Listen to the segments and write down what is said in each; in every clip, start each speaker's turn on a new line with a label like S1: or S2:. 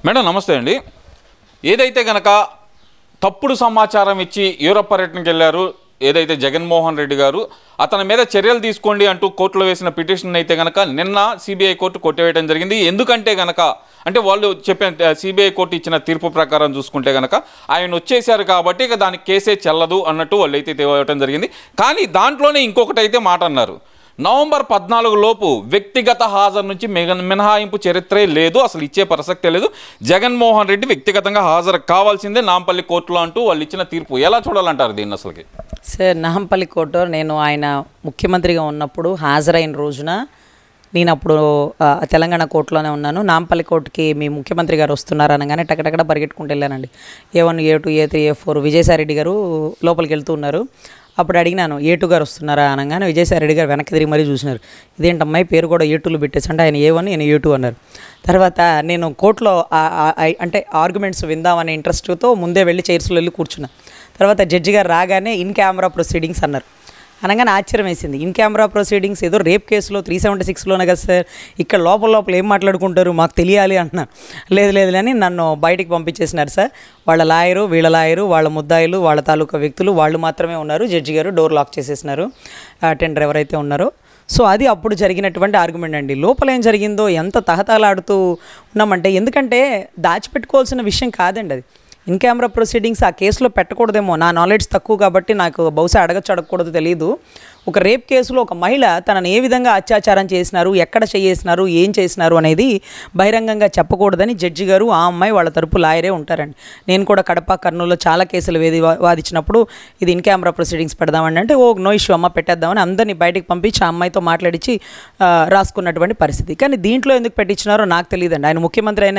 S1: Madam నమస్తే అండి. ఏదైతే గనక తప్పుడు సమాచారం ఇచ్చి యూరప్ పర్యటనకి వెళ్ళారు ఏదైతే జగన్మోహన్ రెడ్డి గారు అతని మీద చర్యలు తీసుకోండి అంటూ కోర్టులో వేసిన పిటిషన్ అయితే గనక నిన్న సిబిఐ కోర్టు కొట్టివేయడం జరిగింది. ఎందుకంటే గనక అంటే వాళ్ళు చెప్పిన సిబిఐ కోర్టు ఇచ్చిన తీర్పు ప్రకారం చూసుకుంటే గనక ఆయన వచ్చేసారు కాబట్టి ఇక దానికి కేసే చెల్లదు అన్నట్టు వాళ్ళు అయితే తేవడం జరిగింది. కానీ దాంట్లోనే ఇంకొకటి అయితే మాట అన్నారు, నవంబర్ 14 లోపు వ్యక్తిగత హాజరు నుంచి మినహాయింపు చరిత్రే లేదు, అసలు ఇచ్చే ప్రసక్తే లేదు, జగన్మోహన్ రెడ్డి వ్యక్తిగతంగా హాజరు కావాల్సిందే నాంపల్లి కోర్టులో అంటూ వాళ్ళు ఇచ్చిన తీర్పు ఎలా చూడాలంటారు దీన్ని? అసలుకి
S2: సార్ నాంపల్లి కోర్టు నేను ఆయన ముఖ్యమంత్రిగా ఉన్నప్పుడు హాజరైన రోజున నేను అప్పుడు తెలంగాణ కోర్టులోనే ఉన్నాను. నాంపల్లి కోర్టుకి మీ ముఖ్యమంత్రి గారు వస్తున్నారు అనగానే టకటక్కడ పరిగెట్టుకుంటూ వెళ్ళానండి. A1 A2 A3 A4 Vijayasai Reddy గారు లోపలికి వెళ్తూ ఉన్నారు. అప్పుడు అడిగినాను A2 గారు వస్తున్నారా అనగానే విజయసాయిరెడ్డి గారు వెనక్కి తిరిగి మరీ చూసినారు. ఇదేంటమ్మాయి పేరు కూడా A2లో పెట్టేసి అంటే ఆయన A1 నేను A2 అన్నారు. తర్వాత నేను కోర్టులో అంటే ఆర్గ్యుమెంట్స్ విందామనే ఇంట్రెస్ట్తో ముందే వెళ్ళి చైర్స్లో వెళ్ళి కూర్చున్నా. తర్వాత జడ్జి గారు రాగానే ఇన్ కెమెరా ప్రొసీడింగ్స్ అన్నారు. అనగానే ఆశ్చర్యం వేసింది. ఇన్ కెమెరా ప్రొసీడింగ్స్ ఏదో రేప్ కేసులో 376లోనే కదా సార్, ఇక్కడ లోపల ఏం మాట్లాడుకుంటారు మాకు తెలియాలి అంటున్నా. లేదు అని నన్ను బయటికి పంపించేసినారు సార్. వాళ్ళ లాయరు వీళ్ళ లాయరు వాళ్ళ ముద్దాయిలు వాళ్ళ తాలూకా వ్యక్తులు వాళ్ళు మాత్రమే ఉన్నారు. జడ్జి గారు డోర్ లాక్ చేసేసినారు అటెండర్ ఎవరైతే ఉన్నారో. సో అది అప్పుడు జరిగినటువంటి ఆర్గ్యుమెంట్ అండి. లోపల ఏం జరిగిందో ఎంత తహతలాడుతూ ఉన్నామంటే, ఎందుకంటే దాచిపెట్టుకోవాల్సిన విషయం కాదండి అది. ఇన్ కెమెరా ప్రొసీడింగ్స్ ఆ కేసులో పెట్టకూడదేమో, నా నాలెడ్జ్ తక్కువ కాబట్టి నాకు బహుశా అడగకూడదు తెలియదు. ఒక రేప్ కేసులో ఒక మహిళ తనని ఏ విధంగా అత్యాచారం చేసినారు, ఎక్కడ చేసినారు, ఏం చేసినారు అనేది బహిరంగంగా చెప్పకూడదని జడ్జి గారు ఆ అమ్మాయి వాళ్ళ తరపు లాయరే ఉంటారండి. నేను కూడా కడప కర్నూలులో చాలా కేసులు వాదించినప్పుడు ఇది ఇన్ కెమెరా ప్రొసీడింగ్స్ పెడదామని అంటే నో ఇష్యూ అమ్మ పెట్టేద్దామని అందరినీ బయటికి పంపించి ఆ అమ్మాయితో మాట్లాడించి రాసుకున్నటువంటి పరిస్థితి. కానీ దీంట్లో ఎందుకు పెట్టించినారో నాకు తెలియదండి. ఆయన ముఖ్యమంత్రి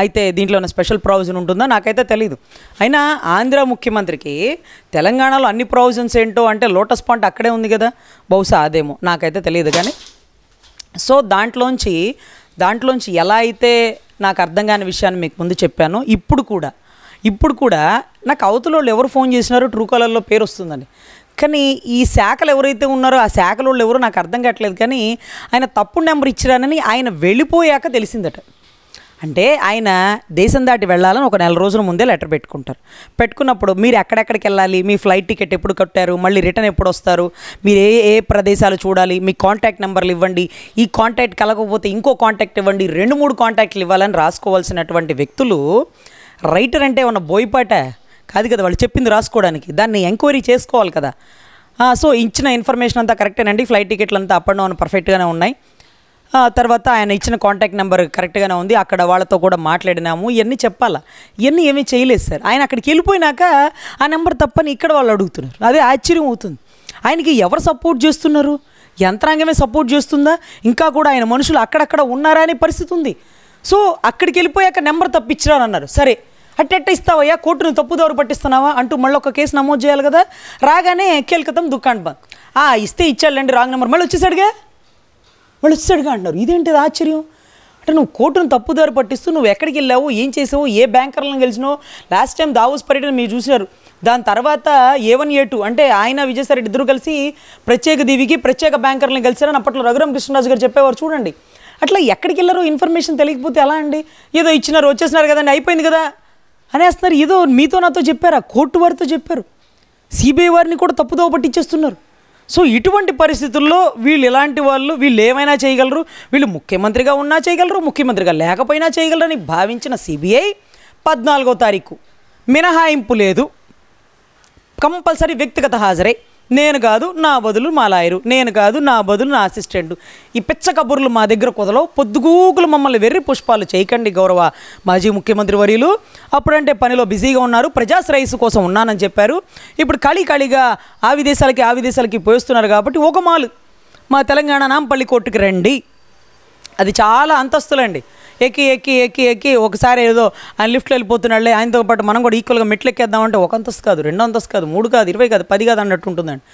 S2: అయితే దీంట్లో ఉన్న స్పెషల్ ప్రొవిజన్ ఉంటుందో నాకైతే తెలియదు. అయినా ఆంధ్ర ముఖ్యమంత్రికి తెలంగాణలో అన్ని ప్రొవిజన్స్ ఏంటో అంటే లోటస్ పాయింట్ అక్కడే ఉంది కదా, బహుశా అదేమో నాకైతే తెలియదు. కానీ సో దాంట్లోంచి ఎలా అయితే నాకు అర్థం కాని విషయాన్ని మీకు ముందు చెప్పాను. ఇప్పుడు కూడా నాకు అవతల వాళ్ళు ఎవరు ఫోన్ చేసినారో ట్రూ కాలర్లో పేరు వస్తుందండి. కానీ ఈ శాఖలు ఎవరైతే ఉన్నారో ఆ శాఖల వాళ్ళు ఎవరో నాకు అర్థం కావట్లేదు. కానీ ఆయన తప్పుడు నెంబర్ ఇచ్చారని ఆయన వెళ్ళిపోయాక తెలిసిందట. అంటే ఆయన దేశం దాటి వెళ్ళాలని ఒక 4 రోజుల ముందే లెటర్ పెట్టుకుంటారు. పెట్టుకున్నప్పుడు మీరు ఎక్కడెక్కడికి వెళ్ళాలి, మీ ఫ్లైట్ టికెట్ ఎప్పుడు కట్టారు, మళ్ళీ రిటర్న్ ఎప్పుడు వస్తారు, మీరు ఏ ప్రదేశాలు చూడాలి, మీ కాంటాక్ట్ నెంబర్లు ఇవ్వండి, ఈ కాంటాక్ట్ కలగకపోతే ఇంకో కాంటాక్ట్ ఇవ్వండి, 2-3 కాంటాక్ట్లు ఇవ్వాలని రాసుకోవాల్సినటువంటి వ్యక్తులు రైటర్ అంటే ఉన్న బోయపాట కాదు కదా, వాళ్ళు చెప్పింది రాసుకోవడానికి దాన్ని ఎంక్వైరీ చేసుకోవాలి కదా. సో ఇచ్చిన ఇన్ఫర్మేషన్ అంతా కరెక్టేనండి, ఫ్లైట్ టికెట్లు అంతా అప్ అండ్ డౌన్ పర్ఫెక్ట్గానే ఉన్నాయి. తర్వాత ఆయన ఇచ్చిన కాంటాక్ట్ నెంబర్ కరెక్ట్గానే ఉంది, అక్కడ వాళ్ళతో కూడా మాట్లాడినాము, ఇవన్నీ చెప్పాలా. ఇవన్నీ ఏమీ చేయలేదు సార్. ఆయన అక్కడికి వెళ్ళిపోయినాక ఆ నెంబర్ తప్పని ఇక్కడ వాళ్ళు అడుగుతున్నారు. అదే ఆశ్చర్యం అవుతుంది. ఆయనకి ఎవరు సపోర్ట్ చేస్తున్నారు? యంత్రాంగమే సపోర్ట్ చేస్తుందా? ఇంకా కూడా ఆయన మనుషులు అక్కడక్కడ ఉన్నారా అనే పరిస్థితి ఉంది. సో అక్కడికి వెళ్ళిపోయాక నెంబర్ తప్పించారని అన్నారు. సరే అట్టెట్ట ఇస్తావయ్యా, కోర్టును తప్పుదోరు పట్టిస్తున్నావా అంటూ మళ్ళీ ఒక కేసు నమోదు చేయాలి కదా. రాగానే కేల్కతం దుకాణ్ బంద్, ఇస్తే ఇచ్చాడులేండి రాంగ్ నెంబర్, మళ్ళీ వచ్చేసాడుగా అంటున్నారు. ఇదేంటిది ఆశ్చర్యం అంటే, నువ్వు కోర్టును తప్పుదారి పట్టిస్తూ నువ్వు ఎక్కడికి వెళ్ళావు, ఏం చేసావు, ఏ బ్యాంకర్లను గెలిచినావు. లాస్ట్ టైం దావోస్ పర్యటన మీరు చూశారు. దాని తర్వాత A1 A2 అంటే ఆయన విజయసాయిరెడ్డి ఇద్దరు కలిసి ప్రత్యేక దీవికి ప్రత్యేక బ్యాంకర్లను గెలిచారని అప్పట్లో రఘురామ కృష్ణరాజు గారు చెప్పేవారు. చూడండి అట్లా ఎక్కడికి వెళ్ళారో ఇన్ఫర్మేషన్ తెలియకపోతే ఎలా అండి? ఏదో ఇచ్చినారు వచ్చేసినారు కదండి అయిపోయింది కదా అనేస్తున్నారు. ఏదో మీతో నాతో చెప్పారా, కోర్టు వారితో చెప్పారు, సిబిఐ వారిని కూడా తప్పుదోవ పట్టించేస్తున్నారు. సో ఇటువంటి పరిస్థితుల్లో ఇలాంటి వాళ్ళు ఏమైనా చేయగలరు, వీళ్ళు ముఖ్యమంత్రిగా ఉన్నా చేయగలరు, ముఖ్యమంత్రిగా లేకపోయినా చేయగలరని భావించిన సిబిఐ 14వ తారీఖు మినహాయింపు లేదు, కంపల్సరీ వ్యక్తిగత హాజరై నేను కాదు నా బదులు మా లాయరు, నేను కాదు నా బదులు నా అసిస్టెంట్, ఈ పిచ్చ కబుర్లు మా దగ్గర కుదలవు, పొద్దుగూకులు మమ్మల్ని వెర్రి పుష్పాలు చేయకండి గౌరవ మాజీ ముఖ్యమంత్రి వర్యులు. అప్పుడంటే పనిలో బిజీగా ఉన్నారు, ప్రజాశ్రేయస్సు కోసం ఉన్నానని చెప్పారు. ఇప్పుడు ఖాళీగా ఆ విదేశాలకి పోయిస్తున్నారు కాబట్టి ఒక మాలు మా తెలంగాణ నాంపల్లి కోర్టుకి రండి. అది చాలా అంతస్తులండి. ఎక్కి ఒకసారి ఏదో ఆయన లిఫ్ట్లో వెళ్ళిపోతున్నాడులే, ఆయనతో పాటు మనం కూడా ఈక్వల్గా మెట్లు ఎక్కేద్దామంటే 1 అంతస్తు కాదు, 2 అంతస్తు కాదు, 3 కాదు, 20 కాదు, 10 కాదు అన్నట్టు ఉంటుందండి.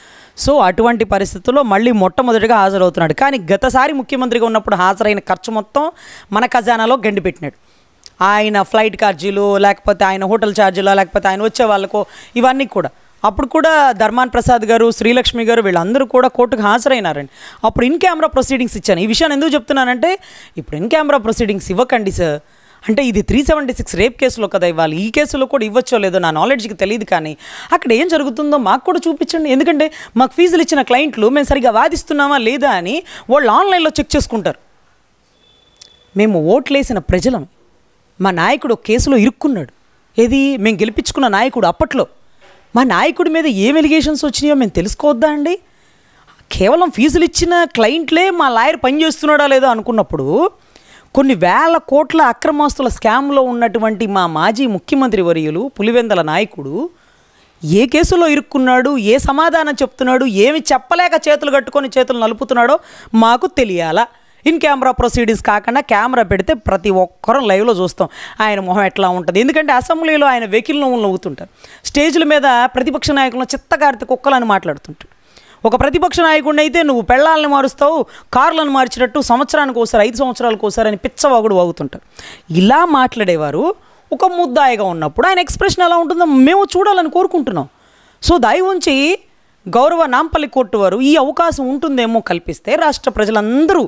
S2: సో అటువంటి పరిస్థితుల్లో మళ్ళీ మొట్టమొదటిగా హాజరవుతున్నాడు. కానీ గతసారి ముఖ్యమంత్రిగా ఉన్నప్పుడు హాజరైన ఖర్చు మొత్తం మన ఖజానాలో గండిపెట్టినాడు. ఆయన ఫ్లైట్ ఛార్జీలు, లేకపోతే ఆయన హోటల్ ఛార్జీలు, లేకపోతే ఆయన వచ్చే వాళ్ళకు ఇవన్నీ కూడా అప్పుడు కూడా ధర్మాన్ ప్రసాద్ గారు, శ్రీలక్ష్మి గారు వీళ్ళందరూ కూడా కోర్టుకు హాజరైనారండి. అప్పుడు ఇన్ కెమెరా ప్రొసీడింగ్స్ ఇచ్చాను. ఈ విషయాన్ని ఎందుకు చెప్తున్నానంటే, ఇప్పుడు ఇన్ కెమెరా ప్రొసీడింగ్స్ ఇవ్వకండి సార్. అంటే ఇది 376 రేప్ కేసులో కదా ఇవ్వాలి, ఈ కేసులో కూడా ఇవ్వచ్చో లేదో నా నాలెడ్జ్కి తెలియదు, కానీ అక్కడ ఏం జరుగుతుందో మాకు కూడా చూపించండి. ఎందుకంటే మాకు ఫీజులు ఇచ్చిన క్లయింట్లు మేము సరిగా వాదిస్తున్నామా లేదా అని వాళ్ళు ఆన్లైన్లో చెక్ చేసుకుంటారు. మేము ఓట్లేసిన ప్రజలం, మా నాయకుడు కేసులో ఇరుక్కున్నాడు. ఏది మేము గెలిపించుకున్న నాయకుడు, అప్పట్లో మా నాయకుడి మీద ఏం ఎలిగేషన్స్ వచ్చినాయో మేము తెలుసుకోవద్దా అండి? కేవలం ఫీజులు ఇచ్చిన క్లయింట్లే మా లాయర్ పనిచేస్తున్నాడా లేదో అనుకున్నప్పుడు కొన్ని వేల కోట్ల అక్రమాస్తుల స్కామ్లో ఉన్నటువంటి మా మాజీ ముఖ్యమంత్రి వర్యులు పులివెందల నాయకుడు ఏ కేసులో ఇరుక్కున్నాడు, ఏ సమాధానం చెప్తున్నాడు, ఏమి చెప్పలేక చేతులు కట్టుకొని చేతులు నలుపుతున్నాడో మాకు తెలియాలా. ఇన్ కెమెరా ప్రొసీడింగ్స్ కాకుండా కెమెరా పెడితే ప్రతి ఒక్కరం లైవ్లో చూస్తాం ఆయన మొహం ఎట్లా ఉంటుంది. ఎందుకంటే అసెంబ్లీలో ఆయన వెకిల్లో నవ్వుతుంటారు, స్టేజ్ల మీద ప్రతిపక్ష నాయకులను చిత్తకారిత కుక్కలని మాట్లాడుతుంటారు. ఒక ప్రతిపక్ష నాయకుడిని అయితే నువ్వు పెళ్ళాలని మారుస్తావు, కార్లను మార్చినట్టు సంవత్సరానికి ఒకసారి 5 సంవత్సరాలకు ఒకసారి అని పిచ్చవాగుడు వాగుతుంటారు. ఇలా మాట్లాడేవారు ఒక ముద్దాయిగా ఉన్నప్పుడు ఆయన ఎక్స్ప్రెషన్ ఎలా ఉంటుందో మేము చూడాలని కోరుకుంటున్నాం. సో దయ ఉంచి గౌరవ నాంపల్లి కోర్టు వారు ఈ అవకాశం ఉంటుందేమో కల్పిస్తే రాష్ట్ర ప్రజలందరూ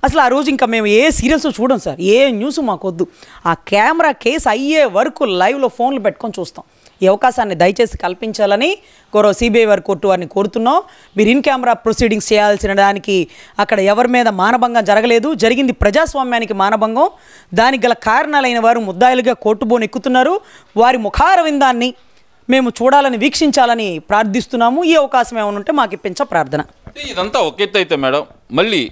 S2: అసలు ఆ రోజు ఇంకా మేము ఏ సీరియల్స్ చూడం సార్, ఏ న్యూస్ మాకొద్దు, ఆ కెమెరా కేసు అయ్యే వరకు లైవ్లో ఫోన్లు పెట్టుకొని చూస్తాం. ఈ అవకాశాన్ని దయచేసి కల్పించాలని గౌరవ సిబిఐ వారి కోర్టు వారిని కోరుతున్నాం. మీరు ఇన్ కెమెరా ప్రొసీడింగ్స్ చేయాల్సిన దానికి అక్కడ ఎవరి మీద మానభంగం జరగలేదు, జరిగింది ప్రజాస్వామ్యానికి మానభంగం. దానికి గల కారణాలైన వారు ముద్దాయిలుగా కోర్టు బోన్ ఎక్కుతున్నారు. వారి ముఖార విందాన్ని మేము చూడాలని, వీక్షించాలని ప్రార్థిస్తున్నాము. ఈ అవకాశం ఏమైనా ఉంటే మాకు ఇప్పించ ప్రార్థన.
S1: ఇదంతా ఒక ఎత్తు అయితే మేడం, మళ్ళీ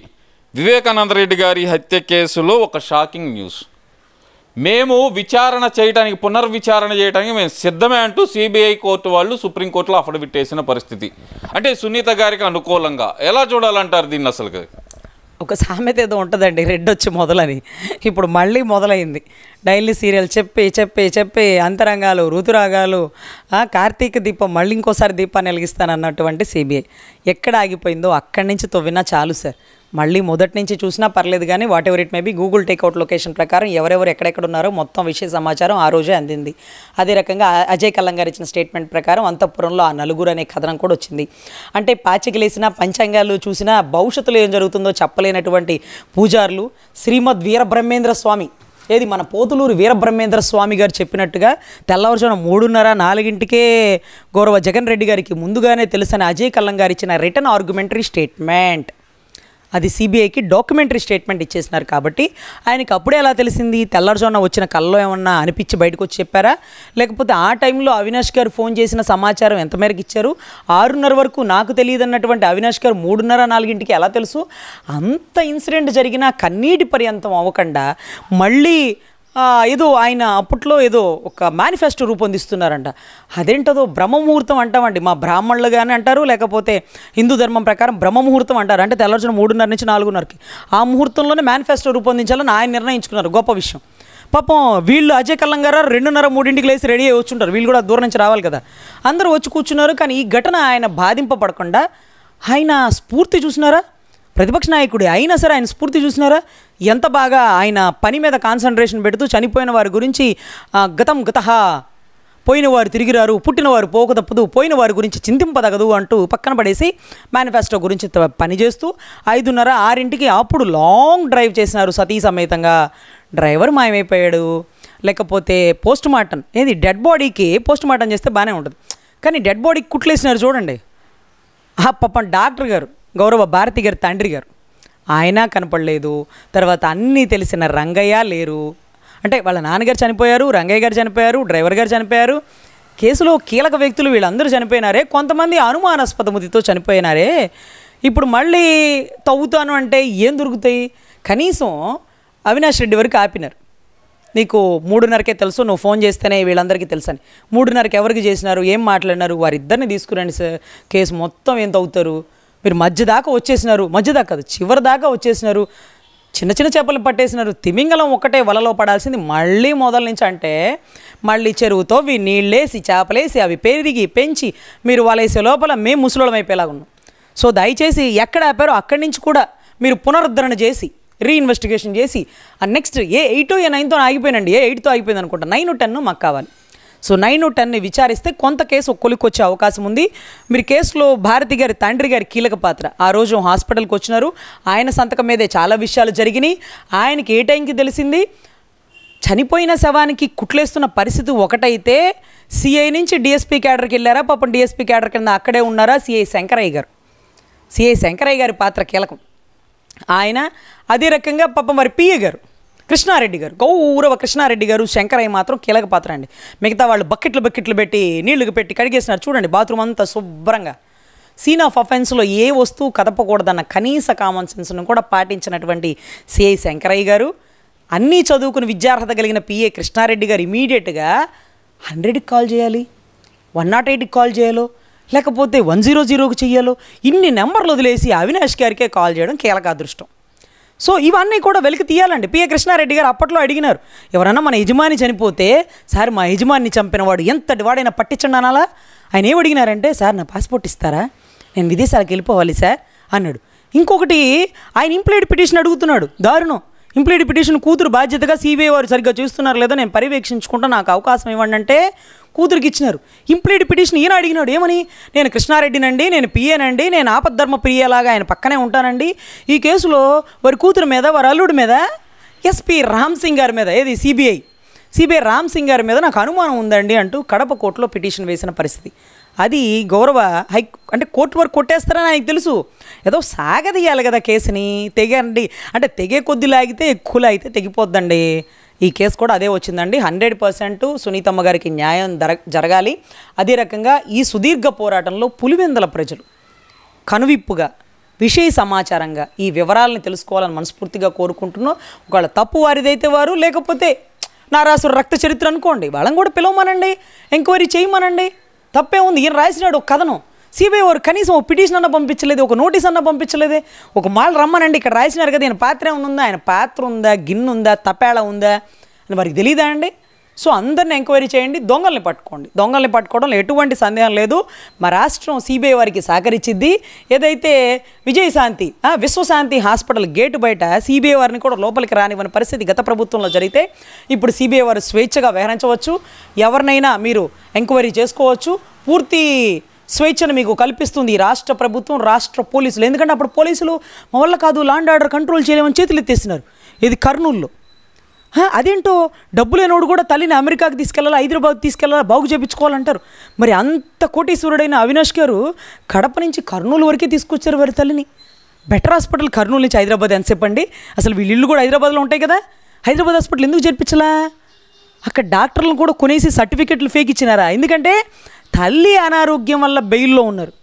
S1: వివేకానంద రెడ్డి గారి హత్య కేసులో ఒక షాకింగ్ న్యూస్. మేము విచారణ చేయడానికి, పునర్విచారణ చేయడానికి మేము సిద్ధమే అంటూ సిబిఐ కోర్టు వాళ్ళు సుప్రీంకోర్టులో అఫిడవిట్ వేసిన పరిస్థితి. అంటే సునీత గారికి అనుకూలంగా ఎలా చూడాలంటారు దీన్ని? అసలు
S2: ఒక సామెత ఏదో ఉంటుందండి, రెడ్ వచ్చి మొదలని, ఇప్పుడు మళ్ళీ మొదలైంది. డైలీ సీరియల్ చెప్పి చెప్పి చెప్పి అంతరంగాలు, ఋతురాగాలు, కార్తీక దీపం మళ్ళీ ఇంకోసారి దీపాన్ని వెలిగిస్తానన్నటువంటి సిబిఐ ఎక్కడ ఆగిపోయిందో అక్కడి నుంచి తవ్వినా చాలు సార్. మళ్ళీ మొదటి నుంచి చూసినా పర్లేదు, కానీ whatever it may be Google Takeout location ప్రకారం ఎవరెవరు ఎక్కడెక్కడ ఉన్నారో మొత్తం విషయ సమాచారం ఆ రోజే అందింది. అదే రకంగా అజయ్ కల్లం గారు ఇచ్చిన స్టేట్మెంట్ ప్రకారం అంతఃపురంలో ఆ నలుగురు అనే కథనం కూడా వచ్చింది. అంటే పాచికలేసినా పంచాంగాలు చూసినా భవిష్యత్తులో ఏం జరుగుతుందో చెప్పలేనటువంటి పూజారులు శ్రీమద్ వీరబ్రహ్మేంద్ర స్వామి, ఏది మన పోతులూరు వీరబ్రహ్మేంద్ర స్వామి గారు చెప్పినట్టుగా తెల్లవారుజామున 3:30-4కే గౌరవ జగన్ రెడ్డి గారికి ముందుగానే తెలుసని అజయ్ కల్లం గారు ఇచ్చిన రిటర్న్ ఆర్గ్యుమెంటరీ స్టేట్మెంట్, అది సిబిఐకి డాక్యుమెంటరీ స్టేట్మెంట్ ఇచ్చేసినారు. కాబట్టి ఆయనకి అప్పుడే ఎలా తెలిసింది? తెల్లవారుజామున వచ్చిన కల్లో ఏమన్నా అనిపించి బయటకు వచ్చి చెప్పారా? లేకపోతే ఆ టైంలో అవినాష్ గారు ఫోన్ చేసిన సమాచారం ఎంత మేరకు ఇచ్చారు? 6:30 వరకు నాకు తెలియదు అన్నటువంటి అవినాష్ గారు 3:30-4కి ఎలా తెలుసు? అంత ఇన్సిడెంట్ జరిగినా కన్నీటి పర్యంతం అవ్వకుండా మళ్ళీ ఏదో ఆయన అప్పట్లో ఏదో ఒక మేనిఫెస్టో రూపొందిస్తున్నారంట. అదేంటదో బ్రహ్మముహూర్తం అంటామండి, మా బ్రాహ్మణులు కానీ అంటారు, లేకపోతే హిందూ ధర్మం ప్రకారం బ్రహ్మముహూర్తం అంటారు. అంటే తెల్లవారుజామున 3:30 నుంచి 4:30కి ఆ ముహూర్తంలోనే మేనిఫెస్టో రూపొందించాలని ఆయన నిర్ణయించుకున్నారు. గొప్ప విషయం. పాపం వీళ్ళు అజయ్ కల్లం గారు 2:30-3కి లేచి రెడీ అయ్యి వచ్చుంటారు. వీళ్ళు కూడా దూరం నుంచి రావాలి కదా, అందరూ వచ్చి కూర్చున్నారు. కానీ ఈ ఘటన ఆయన బాధింపబడకుండా ఆయన స్ఫూర్తి చూసినారా? ప్రతిపక్ష నాయకుడే అయినా సరే ఆయన స్ఫూర్తి చూసినారా? ఎంత బాగా ఆయన పని మీద కాన్సన్ట్రేషన్ పెడుతూ చనిపోయిన వారి గురించి గతం గతహ, పోయిన వారు తిరిగిరారు, పుట్టినవారు పోక తప్పదు, పోయిన వారి గురించి చింతింపదగదు అంటూ పక్కన పడేసి మేనిఫెస్టో గురించి పనిచేస్తూ 5:30-6కి అప్పుడు లాంగ్ డ్రైవ్ చేసినారు సతీ సమేతంగా. డ్రైవర్ మాయమైపోయాడు. లేకపోతే పోస్ట్ మార్టం, ఏది డెడ్ బాడీకి పోస్ట్ మార్టం చేస్తే బాగానే ఉంటుంది, కానీ డెడ్ బాడీకి కుట్లేసినారు చూడండి. పాపం డాక్టర్ గారు, గౌరవ భారతి గారి తండ్రి గారు, ఆయన కనపడలేదు. తర్వాత అన్నీ తెలిసిన రంగయ్య లేరు. అంటే వాళ్ళ నాన్నగారు చనిపోయారు, రంగయ్య గారు చనిపోయారు, డ్రైవర్ గారు చనిపోయారు. కేసులో కీలక వ్యక్తులు వీళ్ళందరూ చనిపోయినారే, కొంతమంది అనుమానాస్పద మృతితో చనిపోయినారే. ఇప్పుడు మళ్ళీ తవ్వుతాను అంటే ఏం దొరుకుతాయి? కనీసం అవినాష్ రెడ్డి వరకు ఆపినారు. నీకు 3:30కే తెలుసు, నువ్వు ఫోన్ చేస్తేనే వీళ్ళందరికీ తెలుసని. 3:30కి ఎవరికి చేసినారు, ఏం మాట్లాడినారు? వారిద్దరిని తీసుకురండి సార్, కేసు మొత్తం ఏం తవ్వుతారు? మీరు మధ్య దాకా వచ్చేసినారు, మధ్య దాకా కాదు చివరి దాకా వచ్చేసినారు. చిన్న చిన్న చేపలు పట్టేసినారు. తిమింగలం ఒక్కటే వలలో పడాల్సింది మళ్ళీ మొదల నుంచి. అంటే మళ్ళీ చెరువుతో నీళ్ళేసి చేపలేసి అవి పెరిగి పెంచి మీరు వలేసే లోపల మేము ముసలోళం అయిపోయేలాగా ఉన్నాం. సో దయచేసి ఎక్కడ ఆపారో అక్కడి నుంచి కూడా మీరు పునరుద్ధరణ చేసి రీఇన్వెస్టిగేషన్ చేసి నెక్స్ట్ ఏ 8 ఏ 9తో ఆగిపోయినండి, ఏ 8తో ఆగిపోయింది అనుకుంటా, 9, 10 మాకు కావాలి. సో 9, 10 విచారిస్తే కొంత కేసు కొలికొచ్చే అవకాశం ఉంది. మీరు కేసులో భారతి గారి తండ్రి గారి కీలక పాత్ర. ఆ రోజు హాస్పిటల్కి వచ్చినారు, ఆయన సంతకం మీదే చాలా విషయాలు జరిగినాయి. ఆయనకి ఏ టైంకి తెలిసింది? చనిపోయిన శవానికి కుట్లేస్తున్న పరిస్థితి ఒకటైతే సిఐ నుంచి డిఎస్పీ క్యాడర్కి వెళ్ళారా, పాపం డిఎస్పీ క్యాడర్ కింద అక్కడే ఉన్నారా సిఐ శంకరయ్య గారి పాత్ర కీలకం. ఆయన అదే రకంగా పాపం వారి పిఏ గారు కృష్ణారెడ్డి గారు, గౌరవ కృష్ణారెడ్డి గారు, శంకరయ్య మాత్రం కీలక పాత్ర అండి. మిగతా వాళ్ళు బకెట్లు పెట్టి నీళ్లు పెట్టి కడిగేసినారు చూడండి బాత్రూమ్ అంతా శుభ్రంగా. సీన్ ఆఫ్ అఫెన్స్లో ఏ వస్తువు కదపకూడదన్న కనీస కామన్ సెన్స్ను కూడా పాటించినటువంటి సిఐ శంకరయ్య గారు, అన్నీ చదువుకుని విద్యార్హత కలిగిన పిఏ కృష్ణారెడ్డి గారు ఇమీడియట్గా 100కి కాల్ చేయాలి, 108కి కాల్ చేయాలో లేకపోతే 100కి చెయ్యాలో ఇన్ని నెంబర్లు వదిలేసి అవినాష్ గారికే కాల్ చేయడం కీలక అదృష్టం. సో ఇవన్నీ కూడా వెలికి తీయాలండి. పిఏ కృష్ణారెడ్డి గారు అప్పట్లో అడిగినారు, ఎవరన్నా మన యజమాని చనిపోతే సార్ మా యజమాని చంపినవాడు ఎంతటి వాడైనా పట్టించండి అనాలా. ఆయన ఏమడిగినారంటే, సార్ నా పాస్పోర్ట్ ఇస్తారా, నేను విదేశాలకు వెళ్ళిపోవాలి సార్ అన్నాడు. ఇంకొకటి ఆయన ఇంప్లీడ్ పిటిషన్ అడుగుతున్నాడు, దారుణం. ఇంప్లీడ్ పిటిషన్ కూతురు బాధ్యతగా సిబిఐ వారు సరిగ్గా చూస్తున్నారు లేదో నేను పర్యవేక్షించుకుంటా, నాకు అవకాశం ఇవ్వండి అంటే కూతురికి ఇచ్చినారు. ఇంప్లీడ్ పిటిషన్ ఈయన అడిగినాడు, ఏమని, నేను కృష్ణారెడ్డినండి, నేను పిఏనండి, నేను ఆపద్ధర్మ ప్రియలాగా ఆయన పక్కనే ఉంటానండి, ఈ కేసులో వారి కూతురు మీద వారి అల్లుడి మీద ఎస్పీ రామ్ సింగ్ గారి మీద, ఏది సిబిఐ రామ్ సింగ్ గారి మీద నాకు అనుమానం ఉందండి అంటూ కడప కోర్టులో పిటిషన్ వేసిన పరిస్థితి. అది గౌరవ అంటే కోర్టు వరకు కొట్టేస్తారని ఆయనకు తెలుసు, ఏదో సాగదీయాలి కదా కేసుని, తెగండి అంటే తెగే కొద్ది లాగితే ఎక్కువ లాగితే తెగిపోద్దండి. ఈ కేసు కూడా అదే వచ్చిందండి. 100% సునీతమ్మ గారికి న్యాయం జరగాలి. అదే రకంగా ఈ సుదీర్ఘ పోరాటంలో పులివెందుల ప్రజలు కనువిప్పుగా విషయ సమాచారంగా ఈ వివరాలను తెలుసుకోవాలని మనస్ఫూర్తిగా కోరుకుంటున్నాం. ఒకవేళ తప్పు వారిదైతే వారు, లేకపోతే నారాసుర రక్త చరిత్ర అనుకోండి, వాళ్ళని కూడా పిలవమనండి, ఎంక్వైరీ చేయమనండి, తప్పే ఉంది. ఈయన రాసినాడు ఒక కథనం, సిబిఐ వారు కనీసం ఒక పిటిషన్ అన్న పంపించలేదు, ఒక నోటీస్ అన్న పంపించలేదే, ఒక మాల్ రమ్మనండి ఇక్కడ రాసినారు కదా, ఈయన పాత్ర ఏమైనా ఉందా, ఆయన పాత్ర ఉందా, గిన్నె ఉందా, తపేళ ఉందా అని వారికి తెలియదా అండి. సో అందరిని ఎంక్వైరీ చేయండి, దొంగల్ని పట్టుకోవడంలో ఎటువంటి సందేహం లేదు. మా రాష్ట్రం సిబిఐ వారికి సహకరించిద్ది. ఏదైతే విజయశాంతి విశ్వశాంతి హాస్పిటల్ గేటు బయట సిబిఐ వారిని కూడా లోపలికి రానివ్వని పరిస్థితి గత ప్రభుత్వంలో జరిగితే, ఇప్పుడు సిబిఐ వారు స్వేచ్ఛగా వ్యవహరించవచ్చు, ఎవరినైనా మీరు ఎంక్వైరీ చేసుకోవచ్చు, పూర్తి స్వేచ్ఛను మీకు కల్పిస్తుంది ఈ రాష్ట్ర ప్రభుత్వం, రాష్ట్ర పోలీసులు. ఎందుకంటే అప్పుడు పోలీసులు మా వల్ల కాదు, లా అండ్ ఆర్డర్ కంట్రోల్ చేయలేమని చేతులు ఎత్తేస్తున్నారు. ఇది కర్నూలులో. అదేంటో డబ్బు లేనోడు కూడా తల్లిని అమెరికాకి తీసుకెళ్ళాలి, హైదరాబాద్ తీసుకెళ్ళాలి, బాగు చేయించుకోవాలంటారు. మరి అంత కోటీశ్వరుడైన అవినాష్ గారు కడప నుంచి కర్నూలు వరకే తీసుకొచ్చారు వారి తల్లిని. బెటర్ హాస్పిటల్ కర్నూలు నుంచి హైదరాబాద్ ఎంతసేపు అండి, అసలు వీళ్ళ ఇల్లు కూడా హైదరాబాద్లో ఉంటాయి కదా, హైదరాబాద్ హాస్పిటల్ ఎందుకు చేర్పించలా? అక్కడ డాక్టర్లను కూడా కొనేసి సర్టిఫికెట్లు ఫేక్ ఇచ్చినారా? ఎందుకంటే తల్లి అనారోగ్యం వల్ల బెయిల్లో ఉన్నారు.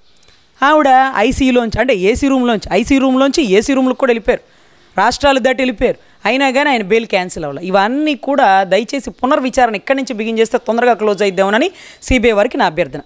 S2: ఆవిడ ఐసీయూలోంచి అంటే ఏసీ రూమ్లోంచి ఏసీ రూమ్లకు కూడా వెళ్ళిపోయారు, రాష్ట్రాలు దాటి వెళ్ళిపోయారు. అయినా కానీ ఆయన బెయిల్ క్యాన్సిల్ అవ్వాలి. ఇవన్నీ కూడా దయచేసి పునర్విచారణ ఇక్కడి నుంచి బిగిన్ చేస్తే తొందరగా క్లోజ్ అయిద్దామని సిబిఐ వారికి నా అభ్యర్థన.